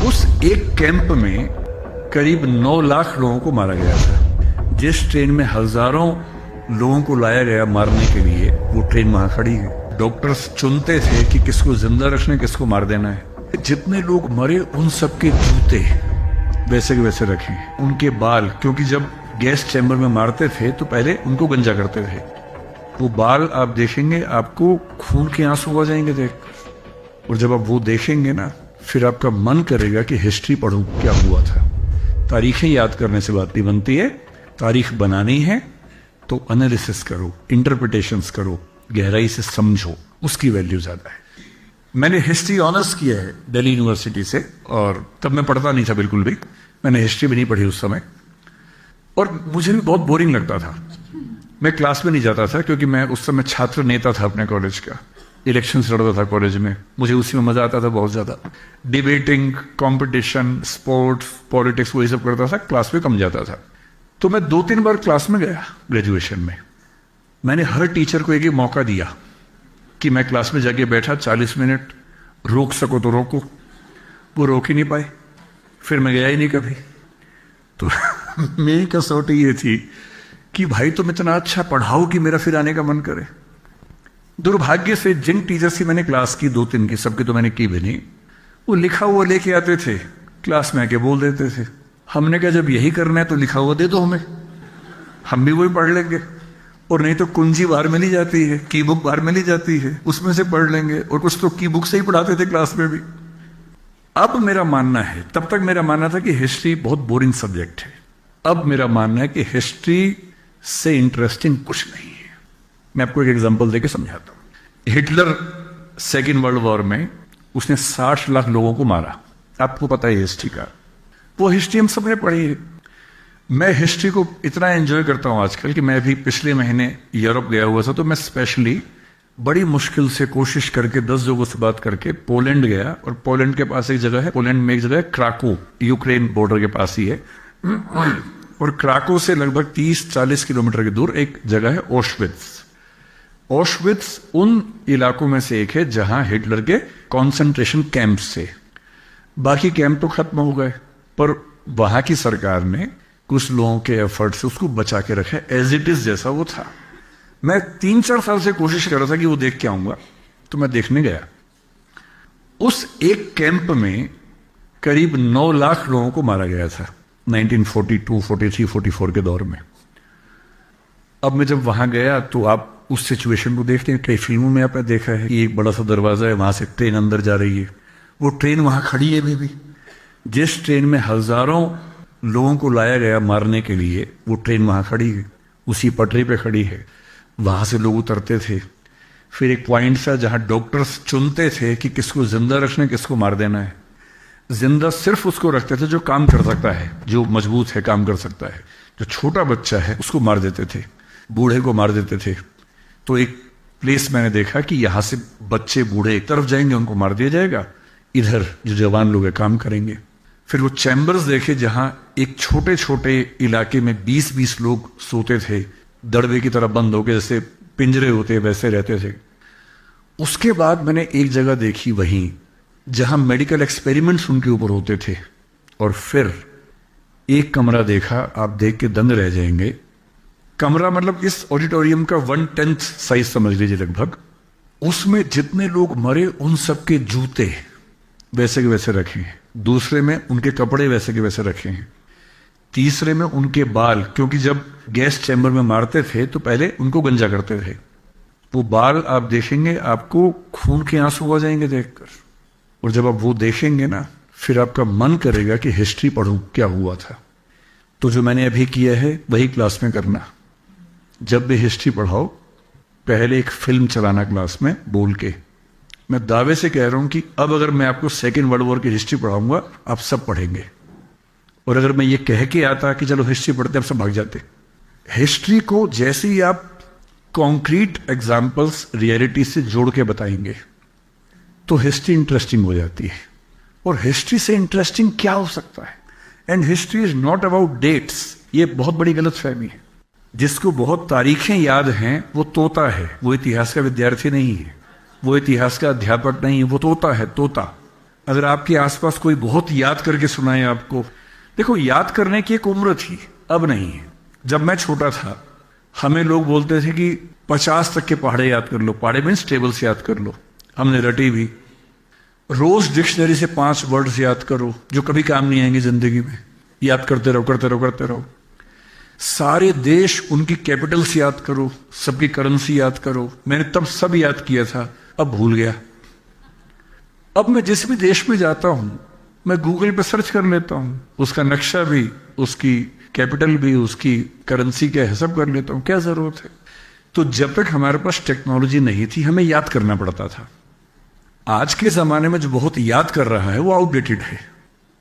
उस एक कैंप में करीब 9 लाख लोगों को मारा गया था। जिस ट्रेन में हजारों लोगों को लाया गया मारने के लिए, वो ट्रेन वहां खड़ी है। डॉक्टर्स चुनते थे कि किसको जिंदा रखना, किसको मार देना है। जितने लोग मरे उन सबके जूते वैसे के वैसे रखे, उनके बाल, क्योंकि जब गैस चैम्बर में मारते थे तो पहले उनको गंजा करते थे। वो बाल आप देखेंगे, आपको खून के आंसू आ जाएंगे देखकर। और जब आप वो देखेंगे ना, फिर आपका मन करेगा कि हिस्ट्री पढ़ूं, क्या हुआ था। तारीखें याद करने से बात नहीं बनती है। तारीख बनानी है तो एनालिसिस करो, इंटरप्रिटेशंस करो, गहराई से समझो, उसकी वैल्यू ज्यादा है। मैंने हिस्ट्री ऑनर्स किया है दिल्ली यूनिवर्सिटी से, और तब मैं पढ़ता नहीं था बिल्कुल भी। मैंने हिस्ट्री भी नहीं पढ़ी उस समय, और मुझे भी बहुत बोरिंग लगता था। मैं क्लास में नहीं जाता था, क्योंकि मैं उस समय छात्र नेता था अपने कॉलेज का। इलेक्शंस लड़ता था कॉलेज में, मुझे उसी में मजा आता था बहुत ज्यादा। डिबेटिंग, कंपटीशन, स्पोर्ट्स, पॉलिटिक्स, वही सब करता था, क्लास में कम जाता था। तो मैं 2-3 बार क्लास में गया ग्रेजुएशन में। मैंने हर टीचर को एक ही मौका दिया कि मैं क्लास में जाके बैठा 40 मिनट, रोक सको तो रोको। वो रोक ही नहीं पाए, फिर मैं गया ही नहीं कभी। तो मेरी कसौटी ये थी कि भाई तुम इतना अच्छा पढ़ाओ कि मेरा फिर आने का मन करे। दुर्भाग्य से जिन टीचर्स की मैंने क्लास की, 2-3 की, सबकी तो मैंने की भी नहीं, वो लिखा हुआ लेके आते थे, क्लास में आके बोल देते थे। हमने कहा जब यही करना है तो लिखा हुआ दे दो हमें, हम भी वही पढ़ लेंगे। और नहीं तो कुंजी बाहर मिली जाती है, की बुक बाहर मिली जाती है, उसमें से पढ़ लेंगे। और कुछ तो की बुक से ही पढ़ाते थे क्लास में भी। अब मेरा मानना है, तब तक मेरा मानना था कि हिस्ट्री बहुत बोरिंग सब्जेक्ट है। अब मेरा मानना है कि हिस्ट्री से इंटरेस्टिंग कुछ नहीं है। मैं आपको एक एग्जांपल देके समझाता हूं। हिटलर सेकेंड वर्ल्ड वॉर में उसने 60 लाख लोगों को मारा। आपको पता है हिस्ट्री का, वो हिस्ट्री हम सबने पढ़ी है। मैं हिस्ट्री को इतना एंजॉय करता हूं आजकल कि मैं भी पिछले महीने यूरोप गया हुआ था, तो मैं स्पेशली बड़ी मुश्किल से कोशिश करके 10 लोगों से बात करके पोलैंड गया। और पोलैंड के पास एक जगह है, पोलैंड में एक जगह है क्राको, यूक्रेन बॉर्डर के पास ही है। और क्राको से लगभग 30-40 किलोमीटर की दूर एक जगह है ऑश्विट्ज। ऑश्विट्ज उन इलाकों में से एक है जहां हिटलर के कॉन्सेंट्रेशन कैंप से, बाकी कैंप तो खत्म हो गए, पर वहां की सरकार ने कुछ लोगों के एफर्ट से उसको बचा के रखा, एज इट इज जैसा वो था। मैं 3-4 साल से कोशिश कर रहा था कि वो देख के आऊंगा, तो मैं देखने गया। उस एक कैंप में करीब 9 लाख लोगों को मारा गया था 1942, 43, 44 के दौर में। अब मैं जब वहां गया तो आप उस सिचुएशन को देखते हैं, कई फिल्मों में आपने देखा है कि एक बड़ा सा दरवाजा है, वहां से ट्रेन अंदर जा रही है। वो ट्रेन वहां खड़ी है अभी भी। जिस ट्रेन में हजारों लोगों को लाया गया मारने के लिए, वो ट्रेन वहां खड़ी है, उसी पटरी पे खड़ी है। वहां से लोग उतरते थे। फिर एक पॉइंट था जहां डॉक्टर्स चुनते थे कि किसको जिंदा रखना, किसको मार देना है। जिंदा सिर्फ उसको रखते थे जो काम कर सकता है, जो मजबूत है, काम कर सकता है। जो छोटा बच्चा है उसको मार देते थे, बूढ़े को मार देते थे। तो एक प्लेस मैंने देखा कि यहां से बच्चे बूढ़े एक तरफ जाएंगे, उनको मार दिया जाएगा, इधर जो जवान लोग हैं काम करेंगे। फिर वो चैम्बर्स देखे जहां एक छोटे छोटे इलाके में 20-20 लोग सोते थे, दड़बे की तरह बंद होके, जैसे पिंजरे होते वैसे रहते थे। उसके बाद मैंने एक जगह देखी वहीं जहां मेडिकल एक्सपेरिमेंट्स उनके ऊपर होते थे। और फिर एक कमरा देखा, आप देख के दंग रह जाएंगे। कमरा मतलब इस ऑडिटोरियम का 1/10 साइज समझ लीजिए लगभग। उसमें जितने लोग मरे उन सबके जूते वैसे के वैसे रखे हैं। दूसरे में उनके कपड़े वैसे के वैसे रखे हैं। तीसरे में उनके बाल, क्योंकि जब गैस चैम्बर में मारते थे तो पहले उनको गंजा करते थे। वो बाल आप देखेंगे, आपको खून के आंसू आ जाएंगे देखकर। और जब आप वो देखेंगे ना, फिर आपका मन करेगा कि हिस्ट्री पढ़ूं, क्या हुआ था। तो जो मैंने अभी किया है वही क्लास में करना। जब भी हिस्ट्री पढ़ाओ, पहले एक फिल्म चलाना क्लास में बोल के। मैं दावे से कह रहा हूं कि अब अगर मैं आपको सेकेंड वर्ल्ड वॉर की हिस्ट्री पढ़ाऊंगा, आप सब पढ़ेंगे। और अगर मैं ये कह के आता कि चलो हिस्ट्री पढ़ते, आप सब भाग जाते। हिस्ट्री को जैसे ही आप कॉन्क्रीट एग्जाम्पल्स रियलिटी से जोड़ के बताएंगे तो हिस्ट्री इंटरेस्टिंग हो जाती है। और हिस्ट्री से इंटरेस्टिंग क्या हो सकता है? And history is not about dates. ये बहुत बड़ी गलतफहमी है। जिसको बहुत तारीखें याद हैं वो तोता है, वो इतिहास का विद्यार्थी नहीं है, वो इतिहास का अध्यापक नहीं है, वो तोता है, तोता। अगर आपके आसपास कोई बहुत याद करके सुनाए आपको, देखो याद करने की एक उम्र थी, अब नहीं है। जब मैं छोटा था हमें लोग बोलते थे कि 50 तक के पहाड़े याद कर लो, पहाड़े मीन्स टेबल से याद कर लो, हमने रटी भी। रोज डिक्शनरी से 5 वर्ड्स याद करो जो कभी काम नहीं आएंगे जिंदगी में, याद करते रहो करते रहो करते रहो। सारे देश उनकी कैपिटल्स याद करो, सबकी करेंसी याद करो। मैंने तब सब याद किया था, अब भूल गया। अब मैं जिस भी देश में जाता हूं मैं गूगल पे सर्च कर लेता हूं, उसका नक्शा भी, उसकी कैपिटल भी, उसकी करेंसी क्या है सब कर लेता हूं। क्या जरूरत है? तो जब तक हमारे पास टेक्नोलॉजी नहीं थी हमें याद करना पड़ता था। आज के जमाने में जो बहुत याद कर रहा है वो आउटडेटेड है।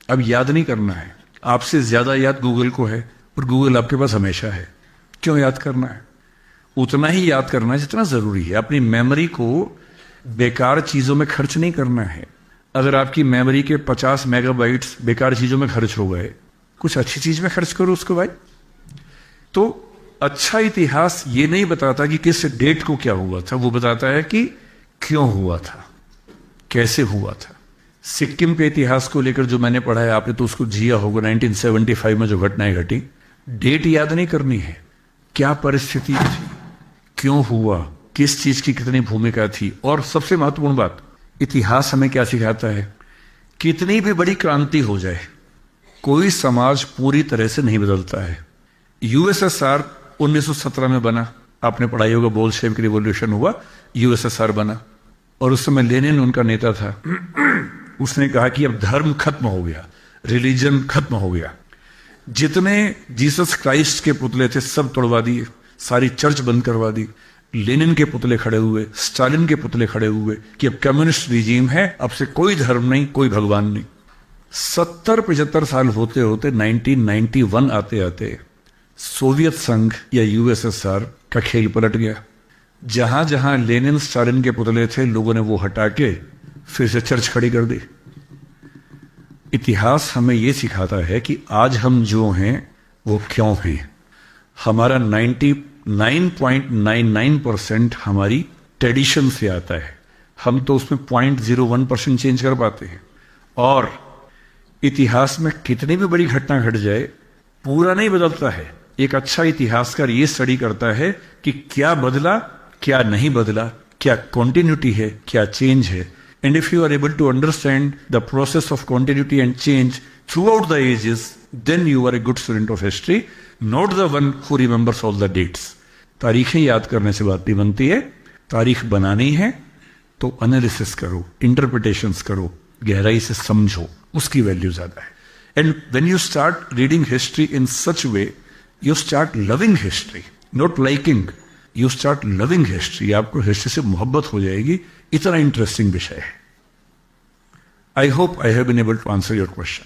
अब याद नहीं करना है, आपसे ज्यादा याद गूगल को है और गूगल आपके पास हमेशा है। क्यों याद करना है? उतना ही याद करना है जितना जरूरी है। अपनी मेमोरी को बेकार चीजों में खर्च नहीं करना है। अगर आपकी मेमोरी के 50 मेगाबाइट्स बेकार चीजों में खर्च हो गए, कुछ अच्छी चीज में खर्च करो उसको भाई। तो अच्छा इतिहास ये नहीं बताता कि किस डेट को क्या हुआ था, वो बताता है कि क्यों हुआ था, कैसे हुआ था। सिक्किम के इतिहास को लेकर जो मैंने पढ़ा है, आपने तो उसको जिया होगा। 1975 में जो घटनाएं घटी, डेट याद नहीं करनी है, क्या परिस्थिति थी, क्यों हुआ, किस चीज की कितनी भूमिका थी। और सबसे महत्वपूर्ण बात, इतिहास हमें क्या सिखाता है? कितनी भी बड़ी क्रांति हो जाए कोई समाज पूरी तरह से नहीं बदलता है। यूएसएसआर 1917 में बना, आपने पढ़ाई होगा, बोल्शेविक रिवॉल्यूशन हुआ, यूएसएसआर बना। और उस समय लेनिन उनका नेता था। उसने कहा कि अब धर्म खत्म हो गया, रिलीजन खत्म हो गया। जितने जीसस क्राइस्ट के पुतले थे सब तोड़वा दिए, सारी चर्च बंद करवा दी। लेनिन के पुतले खड़े हुए, स्टालिन के पुतले खड़े हुए कि अब कम्युनिस्ट रिजीम है, अब से कोई धर्म नहीं, कोई भगवान नहीं। 70-75 साल होते होते 1991 आते आते सोवियत संघ या यूएसएसआर का खेल पलट गया। जहां जहां लेनिन स्टालिन के पुतले थे लोगों ने वो हटा के फिर से चर्च खड़ी कर दी। इतिहास हमें यह सिखाता है कि आज हम जो हैं वो क्यों हैं। हमारा 99.99% हमारी ट्रेडिशन से आता है, हम तो उसमें 0.01% चेंज कर पाते हैं। और इतिहास में कितनी भी बड़ी घटना घट जाए पूरा नहीं बदलता है। एक अच्छा इतिहासकार ये स्टडी करता है कि क्या बदला, क्या नहीं बदला, क्या कॉन्टिन्यूटी है, क्या चेंज है। And if you are able to understand the process of continuity and change throughout the ages, then you are a good student of history, not the one who remembers all the dates. तारीखें याद करने से बात नहीं बनती है, तारीख बनानी है तो एनालिसिस करो, इंटरप्रिटेशंस करो, गहराई से समझो, उसकी वैल्यू ज्यादा है। And when you start reading history in such way, you start loving history, not liking, you start loving history. आपको हिस्ट्री से मोहब्बत हो जाएगी, इतना इंटरेस्टिंग विषय है। I hope I have been able to answer your question.